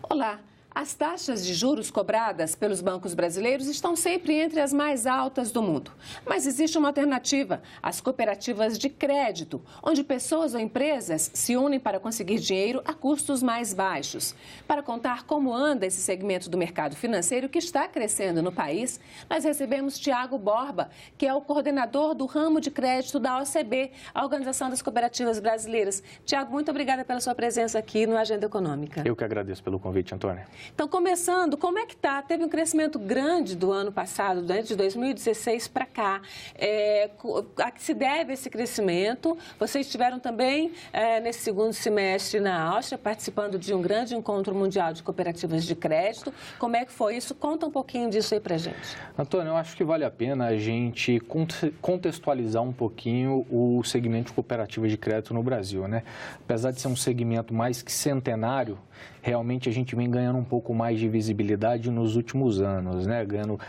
Olá! As taxas de juros cobradas pelos bancos brasileiros estão sempre entre as mais altas do mundo. Mas existe uma alternativa, as cooperativas de crédito, onde pessoas ou empresas se unem para conseguir dinheiro a custos mais baixos. Para contar como anda esse segmento do mercado financeiro que está crescendo no país, nós recebemos Tiago Borba, que é o coordenador do ramo de crédito da OCB, a Organização das Cooperativas Brasileiras. Tiago, muito obrigada pela sua presença aqui no Agenda Econômica. Eu que agradeço pelo convite, Antônia. Então, começando, como é que está? Teve um crescimento grande do ano passado, de 2016 para cá. A que se deve esse crescimento? Vocês estiveram também nesse segundo semestre na Áustria, participando de um grande encontro mundial de cooperativas de crédito. Como é que foi isso? Conta um pouquinho disso aí para gente. Antônia, eu acho que vale a pena a gente contextualizar um pouquinho o segmento de cooperativas de crédito no Brasil, né? Apesar de ser um segmento mais que centenário, realmente a gente vem ganhando um pouco mais de visibilidade nos últimos anos, né? Ganhando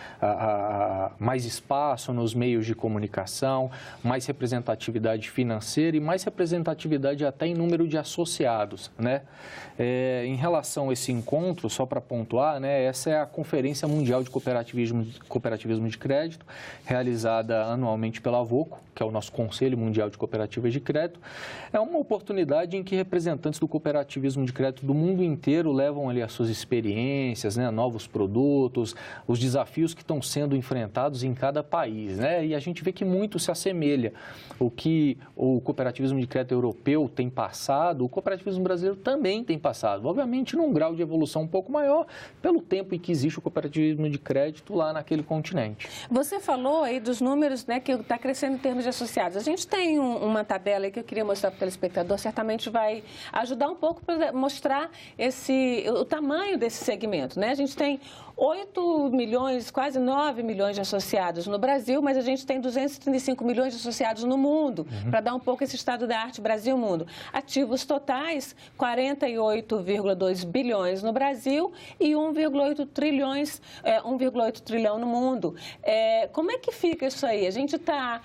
mais espaço nos meios de comunicação, mais representatividade financeira e mais representatividade até em número de associados, né? Em relação a esse encontro, só para pontuar, né? Essa é a Conferência Mundial de Cooperativismo de Crédito, realizada anualmente pela AVOCO, que é o nosso Conselho Mundial de Cooperativas de Crédito. É uma oportunidade em que representantes do cooperativismo de crédito do mundo inteiro levam ali as suas experiências, né, novos produtos, os desafios que estão sendo enfrentados em cada país, né? E a gente vê que muito se assemelha. O que o cooperativismo de crédito europeu tem passado, o cooperativismo brasileiro também tem passado. Obviamente, num grau de evolução um pouco maior, pelo tempo em que existe o cooperativismo de crédito lá naquele continente. Você falou aí dos números, né, que está crescendo em termos de associados. A gente tem uma tabela aí que eu queria mostrar para o telespectador, certamente vai ajudar um pouco para mostrar o tamanho desse segmento, né? A gente tem 8 milhões, quase 9 milhões de associados no Brasil, mas a gente tem 235 milhões de associados no mundo, para dar um pouco esse estado da arte Brasil-mundo. Ativos totais, 48,2 bilhões no Brasil e 1,8 trilhão no mundo. Como é que fica isso aí? A gente está...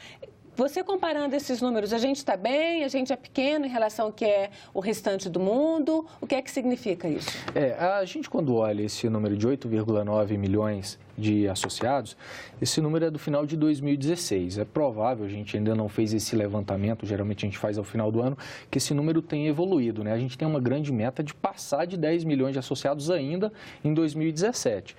Você comparando esses números, a gente está bem, a gente é pequeno em relação ao que é o restante do mundo? O que é que significa isso? A gente, quando olha esse número de 8,9 milhões de associados, esse número é do final de 2016. É provável, a gente ainda não fez esse levantamento, geralmente a gente faz ao final do ano, que esse número tenha evoluído, né? A gente tem uma grande meta de passar de 10 milhões de associados ainda em 2017.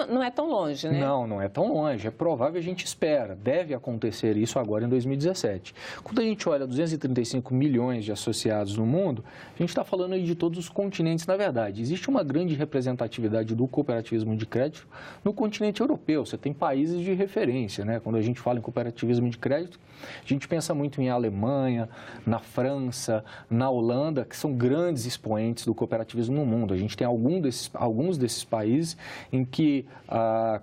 Não é tão longe, né? Não é tão longe. É provável, a gente espera. Deve acontecer isso agora em 2017. Quando a gente olha 235 milhões de associados no mundo, a gente está falando aí de todos os continentes, na verdade. Existe uma grande representatividade do cooperativismo de crédito no continente europeu. Você tem países de referência, né? Quando a gente fala em cooperativismo de crédito, a gente pensa muito em Alemanha, na França, na Holanda, que são grandes expoentes do cooperativismo no mundo. A gente tem alguns desses países em que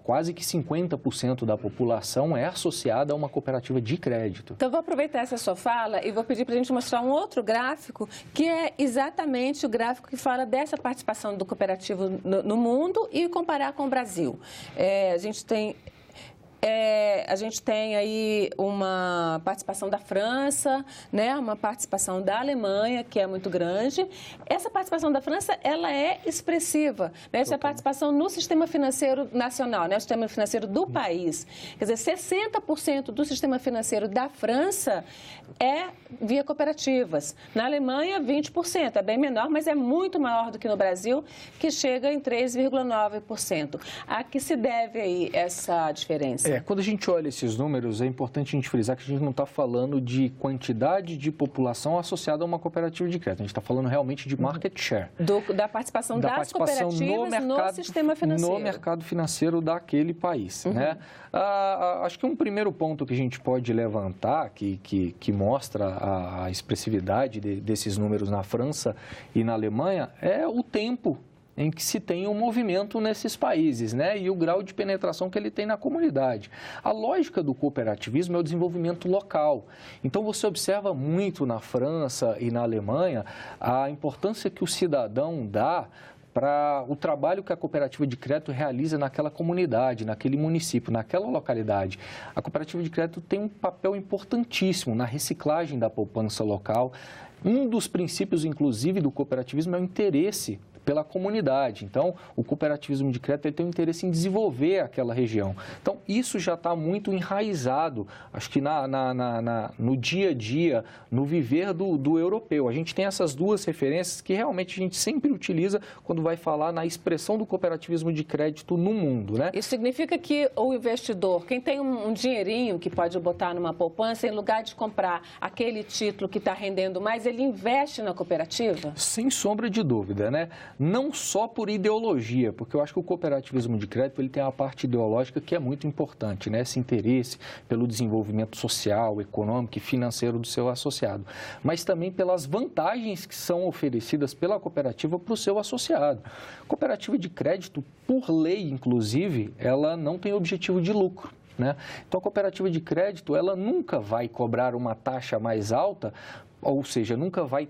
quase que 50% da população é associada a uma cooperativa de crédito. Então, vou aproveitar essa sua fala e vou pedir para a gente mostrar um outro gráfico, que é exatamente o gráfico que fala dessa participação do cooperativo no mundo e comparar com o Brasil. A gente tem aí uma participação da França, né, uma participação da Alemanha, que é muito grande. Essa participação da França, ela é expressiva, né? Essa é a participação no sistema financeiro nacional, né, o sistema financeiro do país. Quer dizer, 60% do sistema financeiro da França é via cooperativas. Na Alemanha, 20%. É bem menor, mas é muito maior do que no Brasil, que chega em 3,9%. A que se deve aí essa diferença? Quando a gente olha esses números, é importante a gente frisar que a gente não está falando de quantidade de população associada a uma cooperativa de crédito. A gente está falando realmente de market share. Da participação das cooperativas no sistema financeiro. No mercado financeiro daquele país, né? Acho que um primeiro ponto que a gente pode levantar, que mostra a expressividade desses números na França e na Alemanha, é o tempo em que se tem um movimento nesses países, né? E o grau de penetração que ele tem na comunidade. A lógica do cooperativismo é o desenvolvimento local. Então, você observa muito na França e na Alemanha a importância que o cidadão dá para o trabalho que a cooperativa de crédito realiza naquela comunidade, naquele município, naquela localidade. A cooperativa de crédito tem um papel importantíssimo na reciclagem da poupança local. Um dos princípios, inclusive, do cooperativismo é o interesse pela comunidade. Então, o cooperativismo de crédito ele tem um interesse em desenvolver aquela região. Então, isso já está muito enraizado, acho que no dia a dia, no viver do europeu. A gente tem essas duas referências que realmente a gente sempre utiliza quando vai falar na expressão do cooperativismo de crédito no mundo, né? Isso significa que o investidor, quem tem um dinheirinho que pode botar numa poupança, em lugar de comprar aquele título que está rendendo mais, ele investe na cooperativa? Sem sombra de dúvida, né? Não só por ideologia, porque eu acho que o cooperativismo de crédito ele tem uma parte ideológica que é muito importante, né? Esse interesse pelo desenvolvimento social, econômico e financeiro do seu associado, mas também pelas vantagens que são oferecidas pela cooperativa para o seu associado. Cooperativa de crédito, por lei, inclusive, ela não tem objetivo de lucro, né? Então, a cooperativa de crédito, ela nunca vai cobrar uma taxa mais alta, ou seja, nunca vai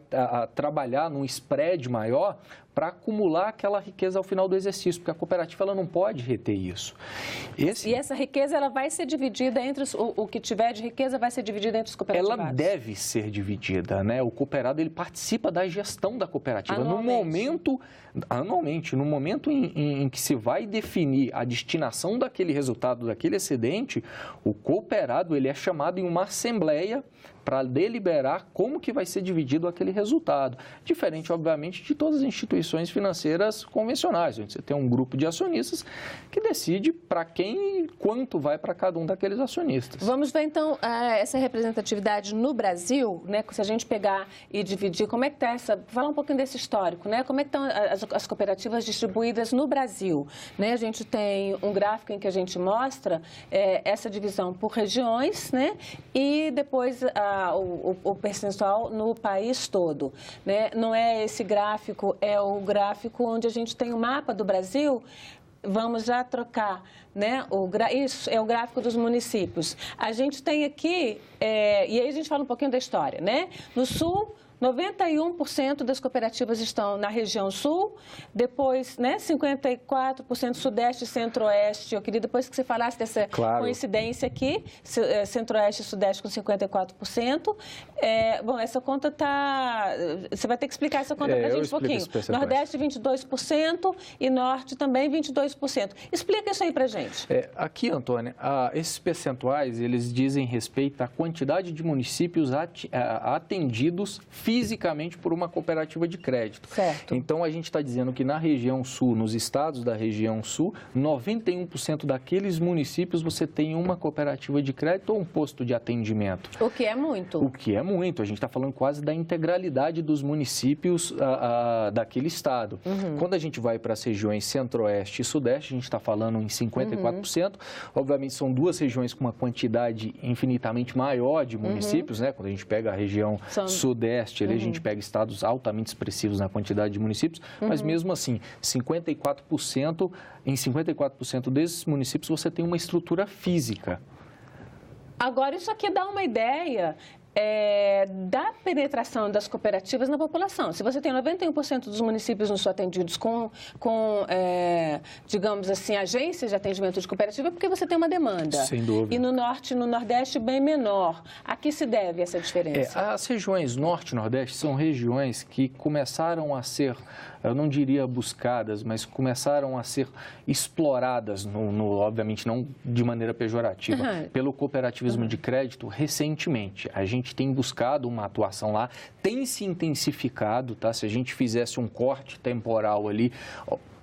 trabalhar num spread maior para acumular aquela riqueza ao final do exercício, porque a cooperativa ela não pode reter isso. E essa riqueza ela vai ser dividida entre o que tiver de riqueza vai ser dividida entre os cooperativos? Ela deve ser dividida, né? O cooperado ele participa da gestão da cooperativa. Anualmente, no momento em que se vai definir a destinação daquele resultado, daquele excedente, o cooperado ele é chamado em uma assembleia para deliberar como que vai ser dividido aquele resultado. Diferente, obviamente, de todas as instituições financeiras convencionais, onde você tem um grupo de acionistas que decide para quem e quanto vai para cada um daqueles acionistas. Vamos ver, então, essa representatividade no Brasil, né? Se a gente pegar e dividir, como é que está essa... Falar um pouquinho desse histórico, né? Como é que estão as cooperativas distribuídas no Brasil, né? A gente tem um gráfico em que a gente mostra essa divisão por regiões, né? E depois o percentual no país todo, né? Não é esse gráfico, é o gráfico onde a gente tem o mapa do Brasil. Vamos já trocar, né? Isso é o gráfico dos municípios. A gente tem aqui, e aí a gente fala um pouquinho da história, né? No Sul, 91% das cooperativas estão na região sul, depois, né, 54% sudeste e centro-oeste. Eu queria depois que você falasse dessa coincidência aqui, centro-oeste e sudeste com 54%. Bom, essa conta está... Você vai ter que explicar essa conta para a gente um pouquinho. Nordeste, 22% e Norte também, 22%. Explica isso aí para a gente. Aqui, Antônia, esses percentuais, eles dizem respeito à quantidade de municípios atendidos fisicamente por uma cooperativa de crédito. Certo. Então, a gente está dizendo que na região sul, nos estados da região sul, 91% daqueles municípios você tem uma cooperativa de crédito ou um posto de atendimento. O que é muito. O que é muito. A gente está falando quase da integralidade dos municípios daquele estado. Uhum. Quando a gente vai para as regiões centro-oeste e sudeste, a gente está falando em 54%. Obviamente, são duas regiões com uma quantidade infinitamente maior de municípios, né? Quando a gente pega a região sudeste, ali a gente pega estados altamente expressivos na quantidade de municípios, mas mesmo assim, 54%, em 54% desses municípios você tem uma estrutura física. Agora, isso aqui dá uma ideia da penetração das cooperativas na população. Se você tem 91% dos municípios não são atendidos com digamos assim, agências de atendimento de cooperativa, é porque você tem uma demanda. Sem dúvida. E no Norte e no Nordeste, bem menor. A que se deve essa diferença? As regiões Norte e Nordeste são regiões que começaram a ser, eu não diria buscadas, mas começaram a ser exploradas, obviamente não de maneira pejorativa, pelo cooperativismo de crédito recentemente. A gente tem buscado uma atuação lá, tem se intensificado, tá? Se a gente fizesse um corte temporal ali,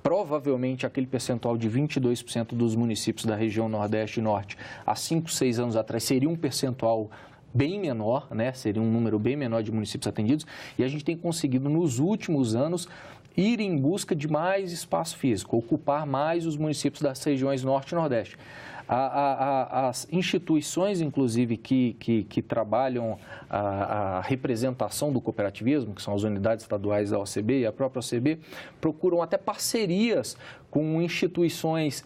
provavelmente aquele percentual de 22% dos municípios da região Nordeste e Norte, há 5, 6 anos atrás, seria um percentual bem menor, né? Seria um número bem menor de municípios atendidos, e a gente tem conseguido, nos últimos anos, ir em busca de mais espaço físico, ocupar mais os municípios das regiões Norte e Nordeste. As instituições, inclusive, que trabalham a representação do cooperativismo, que são as unidades estaduais da OCB e a própria OCB, procuram até parcerias com instituições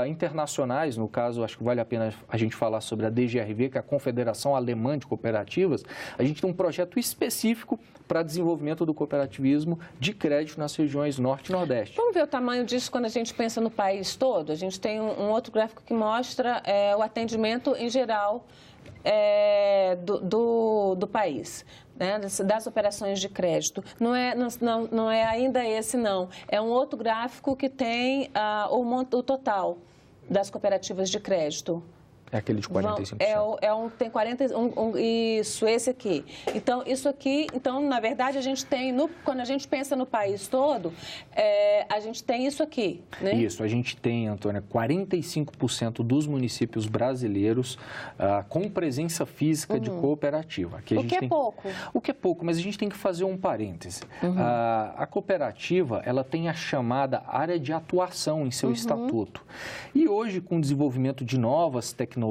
internacionais. No caso, acho que vale a pena a gente falar sobre a DGRV, que é a Confederação Alemã de Cooperativas. A gente tem um projeto específico para desenvolvimento do cooperativismo de crédito nas regiões Norte e Nordeste. Vamos ver o tamanho disso quando a gente pensa no país todo? A gente tem um outro gráfico que mostra o atendimento em geral do país. né, das operações de crédito. Não é ainda esse, não. É um outro gráfico que tem o total das cooperativas de crédito. É aquele de 45%. Tem 40, isso, esse aqui. Então, isso aqui, na verdade, a gente tem, quando a gente pensa no país todo, a gente tem isso aqui, né? Isso, a gente tem, Antônia, 45% dos municípios brasileiros com presença física de cooperativa. Aqui o que é pouco. O que é pouco, mas a gente tem que fazer um parêntese. A cooperativa, ela tem a chamada área de atuação em seu estatuto. E hoje, com o desenvolvimento de novas tecnologias,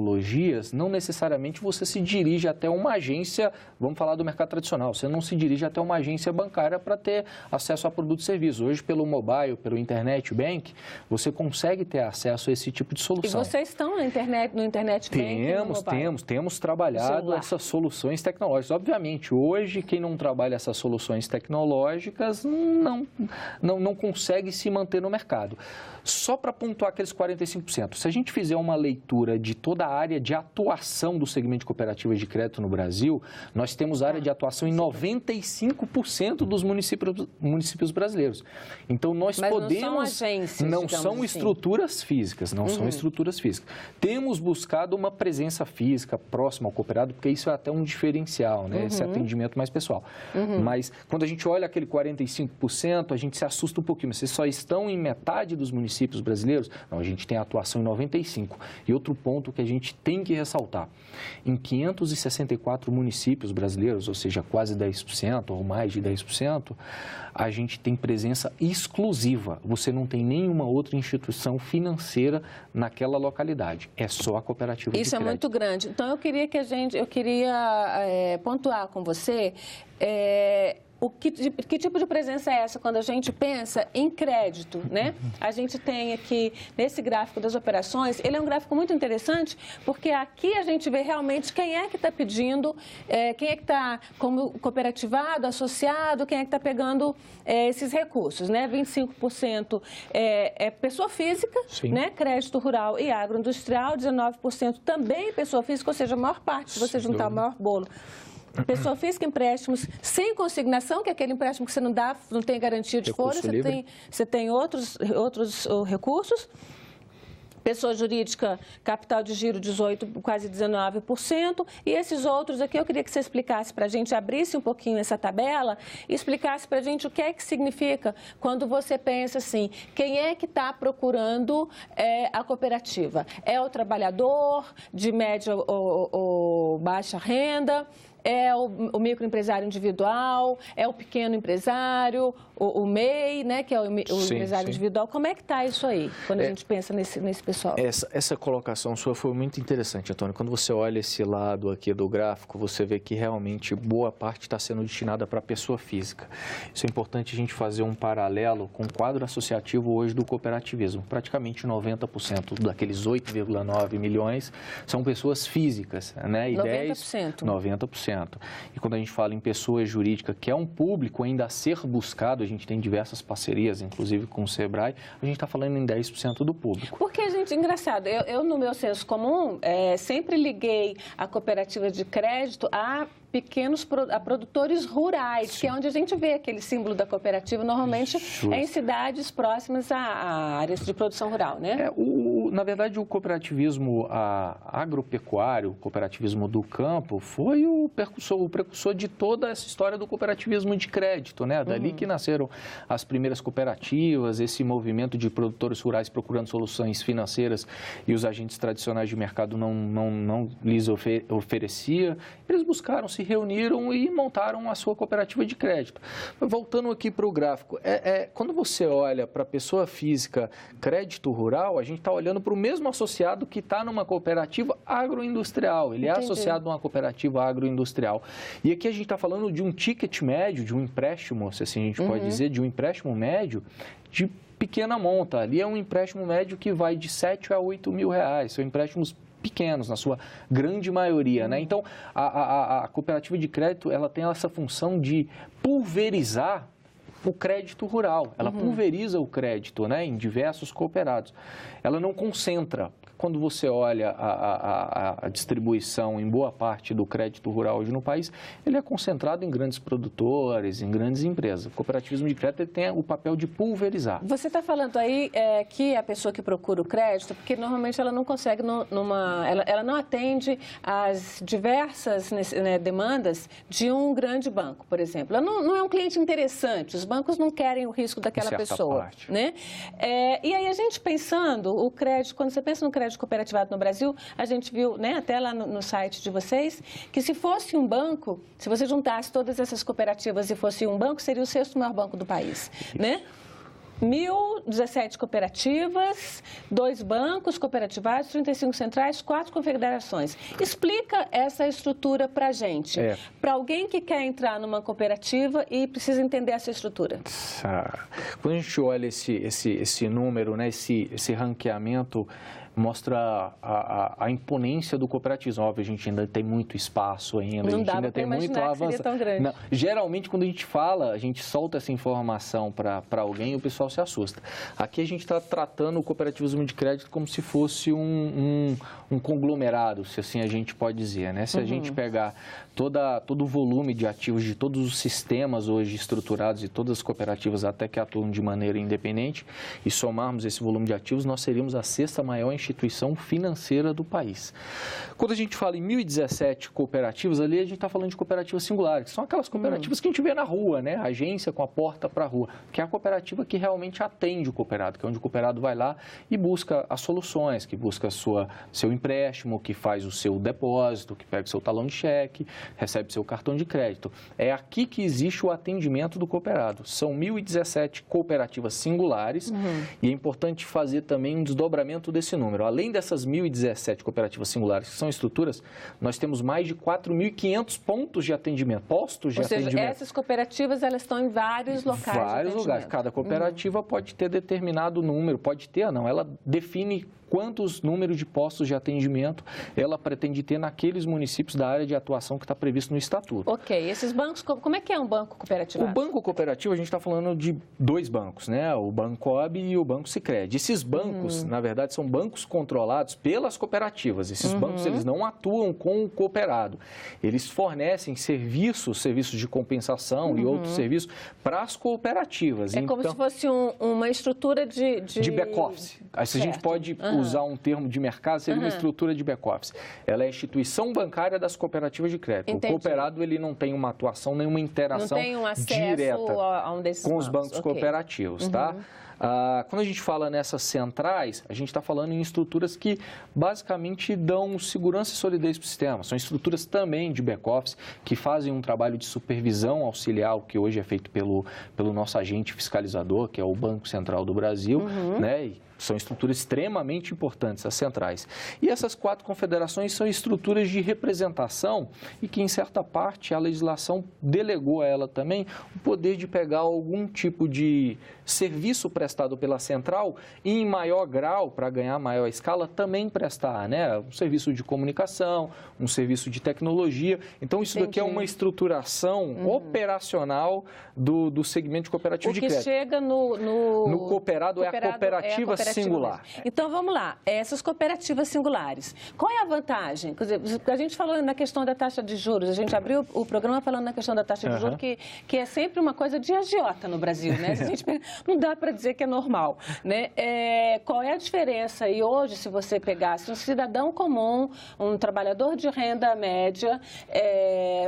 não necessariamente você se dirige até uma agência, vamos falar do mercado tradicional, você não se dirige até uma agência bancária para ter acesso a produtos e serviços. Hoje, pelo mobile, pelo internet bank, você consegue ter acesso a esse tipo de solução. E vocês estão no internet bank? Temos trabalhado essas soluções tecnológicas. Obviamente, hoje, quem não trabalha essas soluções tecnológicas não consegue se manter no mercado. Só para pontuar aqueles 45%, se a gente fizer uma leitura de toda a área de atuação do segmento de cooperativas de crédito no Brasil, nós temos área de atuação em 95% dos municípios brasileiros. Então, nós podemos... não são agências, não são estruturas físicas, são estruturas físicas. Temos buscado uma presença física próxima ao cooperado, porque isso é até um diferencial, né? Esse atendimento mais pessoal. Mas, quando a gente olha aquele 45%, a gente se assusta um pouquinho. Mas vocês só estão em metade dos municípios brasileiros? Não, a gente tem atuação em 95%. E outro ponto que a gente tem que ressaltar, em 564 municípios brasileiros, ou seja, quase 10% ou mais de 10%, a gente tem presença exclusiva. Você não tem nenhuma outra instituição financeira naquela localidade. É só a cooperativa de crédito. Isso é muito grande. Então, eu queria pontuar com você... Que tipo de presença é essa quando a gente pensa em crédito, né? A gente tem aqui, nesse gráfico das operações, ele é um gráfico muito interessante, porque aqui a gente vê realmente quem é que está pedindo, quem é que está como cooperativado, associado, quem é que está pegando esses recursos, né? 25% é pessoa física, né? Crédito rural e agroindustrial, 19% também pessoa física, ou seja, a maior parte, se você juntar o maior bolo. Pessoa física, empréstimos sem consignação, que é aquele empréstimo que você não tem garantia de folha, você tem outros recursos. Pessoa jurídica, capital de giro 18%, quase 19%. E esses outros aqui, eu queria que você explicasse para a gente, abrisse um pouquinho essa tabela e explicasse para a gente o que é que significa quando você pensa assim, quem é que está procurando a cooperativa? É o trabalhador de média ou baixa renda? É o microempresário individual, é o pequeno empresário, o MEI, né, que é o empresário individual. Como é que está isso aí, quando a gente pensa nesse pessoal? Essa colocação sua foi muito interessante, Antônio. Quando você olha esse lado aqui do gráfico, você vê que realmente boa parte está sendo destinada para a pessoa física. Isso é importante a gente fazer um paralelo com o quadro associativo hoje do cooperativismo. Praticamente 90% daqueles 8,9 milhões são pessoas físicas, né? E 90%. E quando a gente fala em pessoa jurídica, que é um público ainda a ser buscado, a gente tem diversas parcerias, inclusive com o Sebrae, a gente está falando em 10% do público. Porque, gente, engraçado, eu no meu senso comum, sempre liguei a cooperativa de crédito a produtores rurais, que é onde a gente vê aquele símbolo da cooperativa, normalmente em cidades próximas a áreas de produção rural, né? Na verdade, o cooperativismo agropecuário, o cooperativismo do campo, foi o precursor de toda essa história do cooperativismo de crédito, né? Dali que nasceram as primeiras cooperativas, esse movimento de produtores rurais procurando soluções financeiras e os agentes tradicionais de mercado não lhes oferecia. Eles buscaram, se reuniram e montaram a sua cooperativa de crédito. Voltando aqui para o gráfico, quando você olha para a pessoa física crédito rural, a gente está olhando para o mesmo associado que está numa cooperativa agroindustrial. Ele é associado a uma cooperativa agroindustrial. E aqui a gente está falando de um ticket médio, de um empréstimo, se assim a gente pode dizer, de um empréstimo médio de pequena monta. Ali é um empréstimo médio que vai de 7 a 8 mil reais. São empréstimos pequenos, na sua grande maioria, né? Então, a cooperativa de crédito, ela tem essa função de pulverizar o crédito rural. Ela pulveriza o crédito, né, em diversos cooperados. Ela não concentra. quando você olha a distribuição em boa parte do crédito rural hoje no país, ele é concentrado em grandes produtores, em grandes empresas. O cooperativismo de crédito ele tem o papel de pulverizar. Você está falando aí que a pessoa que procura o crédito, porque normalmente ela não consegue, ela não atende às diversas demandas de um grande banco, por exemplo. Ela não é um cliente interessante, os bancos não querem o risco daquela pessoa. Né? E aí a gente pensando, o crédito, quando você pensa no crédito cooperativado no Brasil, a gente viu, né, até lá no site de vocês, que se fosse um banco, se você juntasse todas essas cooperativas e fosse um banco, seria o sexto maior banco do país, né? 1.017 cooperativas, 2 bancos cooperativados, 35 centrais, 4 confederações. Explica essa estrutura para a gente, para alguém que quer entrar numa cooperativa e precisa entender essa estrutura. Quando a gente olha esse número, né, esse ranqueamento, mostra a imponência do cooperativismo. Óbvio, a gente ainda tem muito espaço ainda, não a gente ainda tem muito a avançar. Tão grande. Não, geralmente, quando a gente fala, a gente solta essa informação para alguém e o pessoal se assusta. Aqui a gente está tratando o cooperativismo de crédito como se fosse um conglomerado, se assim a gente pode dizer, né? Se a gente pegar todo o volume de ativos de todos os sistemas hoje estruturados e todas as cooperativas até que atuam de maneira independente e somarmos esse volume de ativos, nós seríamos a 6ª maior instituição financeira do país. Quando a gente fala em 1.017 cooperativas, ali a gente está falando de cooperativas singulares, que são aquelas cooperativas que a gente vê na rua, né? A agência com a porta para a rua, que é a cooperativa que realmente atende o cooperado, que é onde o cooperado vai lá e busca as soluções, que busca seu empréstimo, que faz o seu depósito, que pega o seu talão de cheque, recebe seu cartão de crédito. É aqui que existe o atendimento do cooperado. São 1.017 cooperativas singulares e é importante fazer também um desdobramento desse número. Além dessas 1.017 cooperativas singulares, que são estruturas, nós temos mais de 4.500 pontos de atendimento, postos de atendimento. Ou seja, essas cooperativas, elas estão em vários locais. Vários lugares. Cada cooperativa pode ter determinado número, ela define quantos números de postos de atendimento ela pretende ter naqueles municípios da área de atuação que está previsto no Estatuto. Ok. Esses bancos, como é que é um banco cooperativo? O banco cooperativo, a gente está falando de 2 bancos, né? O Bancob e o Banco Sicredi. Esses bancos, na verdade, são bancos controlados pelas cooperativas. Esses bancos, eles não atuam com o cooperado. Eles fornecem serviços de compensação e outros serviços para as cooperativas. É como se fosse uma estrutura de back-office. Se a gente pode usar um termo de mercado, seria uma estrutura de back-office. Ela é a instituição bancária das cooperativas de crédito. Entendi. O cooperado ele não tem uma atuação, nenhuma interação direta com os bancos cooperativos, tá? Quando a gente fala nessas centrais, a gente está falando em estruturas que basicamente dão segurança e solidez para o sistema. São estruturas também de back-office que fazem um trabalho de supervisão auxiliar, que hoje é feito pelo nosso agente fiscalizador, que é o Banco Central do Brasil, né? E são estruturas extremamente importantes, as centrais. E essas 4 confederações são estruturas de representação e que, em certa parte, a legislação delegou a ela também o poder de pegar algum tipo de serviço prestado pela central e, em maior grau, para ganhar maior escala, também prestar, né? Um serviço de comunicação, um serviço de tecnologia. Então, isso daqui é uma estruturação operacional do segmento de cooperativo de crédito. O que chega no cooperado é a cooperativa singular. Então, vamos lá. Essas cooperativas singulares. Qual é a vantagem? Quer dizer, a gente falou na questão da taxa de juros, a gente abriu o programa falando na questão da taxa de juros, que é sempre uma coisa de agiota no Brasil, né? Se a gente não dá para dizer que é normal, né? Qual é a diferença? E hoje, se você pegasse um cidadão comum, um trabalhador de renda média,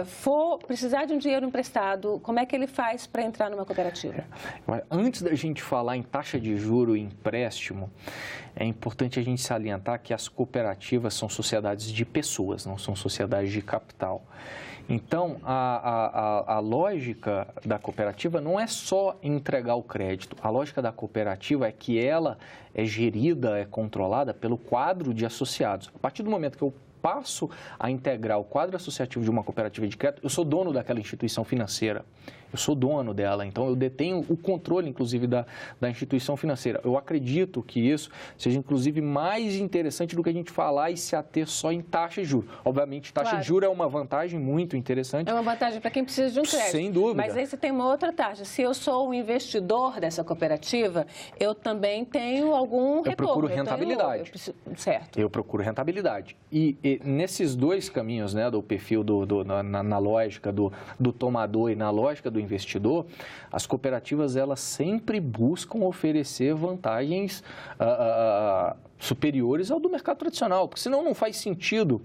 for precisar de um dinheiro emprestado, como é que ele faz para entrar numa cooperativa? Antes da gente falar em taxa de juro e empréstimo, é importante a gente salientar que as cooperativas são sociedades de pessoas, não são sociedades de capital. Então, a lógica da cooperativa não é só entregar o crédito. A lógica da cooperativa é que ela é gerida, é controlada pelo quadro de associados. A partir do momento que eu passo a integrar o quadro associativo de uma cooperativa de crédito, eu sou dono daquela instituição financeira. eu sou dono dela, então eu detenho o controle, inclusive, da instituição financeira. Eu acredito que isso seja, inclusive, mais interessante do que a gente falar e se ater só em taxa de juros. Obviamente, taxa de juros é uma vantagem muito interessante. É uma vantagem para quem precisa de um crédito. Sem dúvida. Mas aí você tem uma outra taxa. Se eu sou um investidor dessa cooperativa, eu também tenho algum retorno. Eu procuro rentabilidade. Certo. Eu procuro rentabilidade. E nesses dois caminhos, né, do perfil na lógica do tomador e na lógica do investidor, as cooperativas elas sempre buscam oferecer vantagens superiores ao do mercado tradicional, porque senão não faz sentido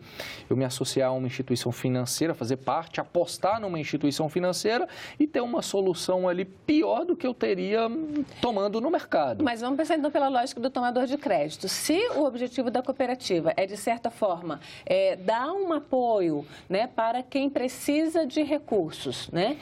eu me associar a uma instituição financeira, fazer parte, apostar numa instituição financeira e ter uma solução ali pior do que eu teria tomando no mercado. Mas vamos pensar então pela lógica do tomador de crédito. Se o objetivo da cooperativa é, de certa forma, dar um apoio, né, para quem precisa de recursos, né,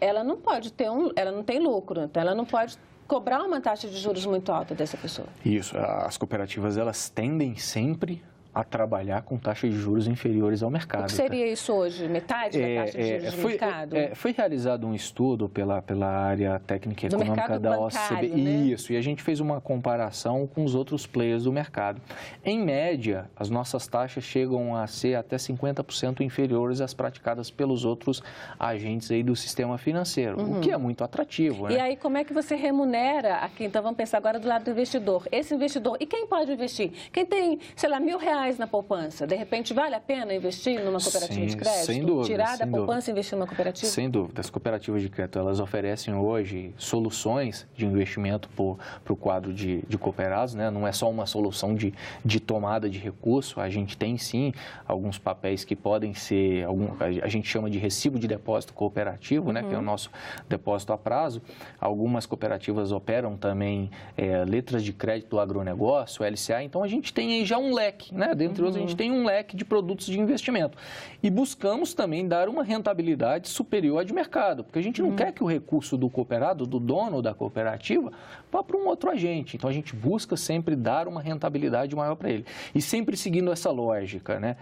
ela não pode ter ela não tem lucro, então ela não pode cobrar uma taxa de juros muito alta dessa pessoa. Isso, as cooperativas elas tendem sempre a trabalhar com taxas de juros inferiores ao mercado. O que seria isso hoje? Metade da taxa de juros do mercado? Foi realizado um estudo pela área técnica e econômica da OCB. Né? Isso, e a gente fez uma comparação com os outros players do mercado. Em média, as nossas taxas chegam a ser até 50% inferiores às praticadas pelos outros agentes aí do sistema financeiro, o que é muito atrativo. Né? E aí, como é que você remunera aqui? Então, vamos pensar agora do lado do investidor. Esse investidor, e quem pode investir? Quem tem, sei lá, R$1.000 na poupança, de repente vale a pena investir numa cooperativa de crédito? Sem dúvida. Tirar da poupança e investir numa cooperativa? Sem dúvida. As cooperativas de crédito, elas oferecem hoje soluções de investimento para o quadro de cooperados, né? Não é só uma solução de tomada de recurso, a gente tem sim alguns papéis que podem ser, a gente chama de recibo de depósito cooperativo, né? Que é o nosso depósito a prazo. Algumas cooperativas operam também letras de crédito do agronegócio, LCA, então a gente tem aí já um leque, né? Dentre outros, a gente tem um leque de produtos de investimento. E buscamos também dar uma rentabilidade superior à de mercado, porque a gente não quer que o recurso do cooperado, do dono da cooperativa, vá para um outro agente. Então, a gente busca sempre dar uma rentabilidade maior para ele. E sempre seguindo essa lógica, né?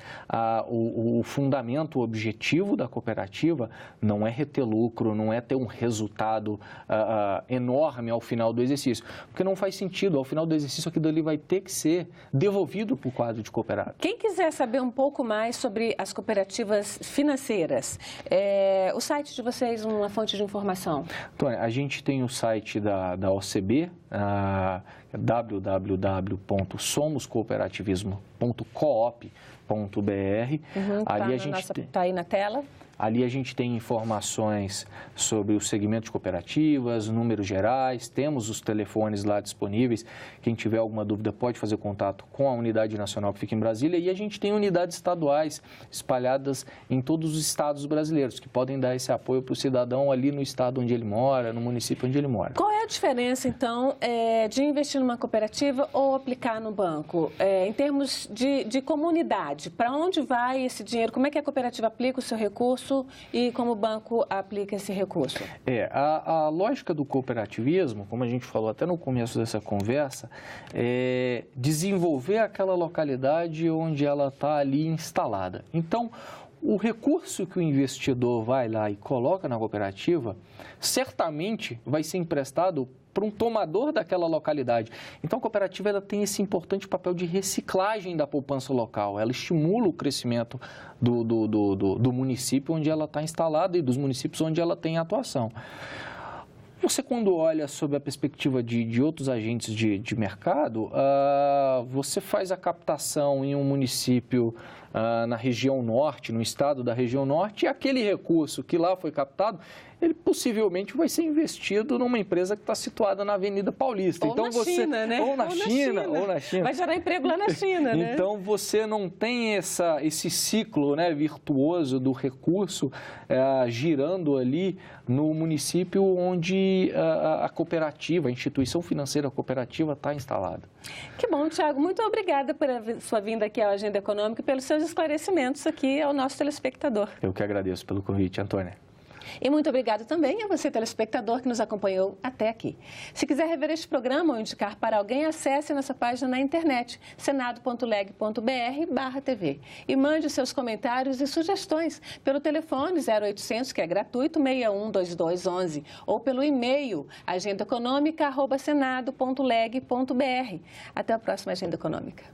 O fundamento, o objetivo da cooperativa não é reter lucro, não é ter um resultado enorme ao final do exercício, porque não faz sentido. Ao final do exercício, aquilo ali vai ter que ser devolvido para o quadro de cooperado. Quem quiser saber um pouco mais sobre as cooperativas financeiras, o site de vocês, uma fonte de informação? Tônia, a gente tem o site da OCB, www.somoscooperativismo.coop.br. Está aí na tela. Ali a gente tem informações sobre o segmento de cooperativas, números gerais, temos os telefones lá disponíveis. Quem tiver alguma dúvida pode fazer contato com a unidade nacional que fica em Brasília. E a gente tem unidades estaduais espalhadas em todos os estados brasileiros, que podem dar esse apoio para o cidadão ali no estado onde ele mora, no município onde ele mora. Qual é a diferença, então, de investir numa cooperativa ou aplicar no banco? Em termos de comunidade, para onde vai esse dinheiro? Como é que a cooperativa aplica o seu recurso e como o banco aplica esse recurso? A lógica do cooperativismo, como a gente falou até no começo dessa conversa, é desenvolver aquela localidade onde ela está ali instalada. Então, o recurso que o investidor vai lá e coloca na cooperativa, certamente vai ser emprestado para um tomador daquela localidade. Então, a cooperativa ela tem esse importante papel de reciclagem da poupança local. Ela estimula o crescimento do município onde ela está instalada e dos municípios onde ela tem atuação. Você, quando olha sob a perspectiva de outros agentes de mercado, você faz a captação em um município na região norte, no estado da região norte, e aquele recurso que lá foi captado, ele possivelmente vai ser investido numa empresa que está situada na Avenida Paulista. Ou na China, né? Ou na China. Vai gerar emprego lá na China, né? Então, você não tem esse ciclo, né, virtuoso do recurso girando ali no município onde a cooperativa, a instituição financeira cooperativa está instalada. Que bom, Thiago. Muito obrigada por sua vinda aqui à Agenda Econômica e pelos seus esclarecimentos aqui ao nosso telespectador. Eu que agradeço pelo convite, Antônia. E muito obrigado também a você, telespectador, que nos acompanhou até aqui. Se quiser rever este programa ou indicar para alguém, acesse nossa página na internet, senado.leg.br/TV. E mande os seus comentários e sugestões pelo telefone 0800, que é gratuito, 612211, ou pelo e-mail agendaeconômica@senado.leg.br. Até a próxima Agenda Econômica.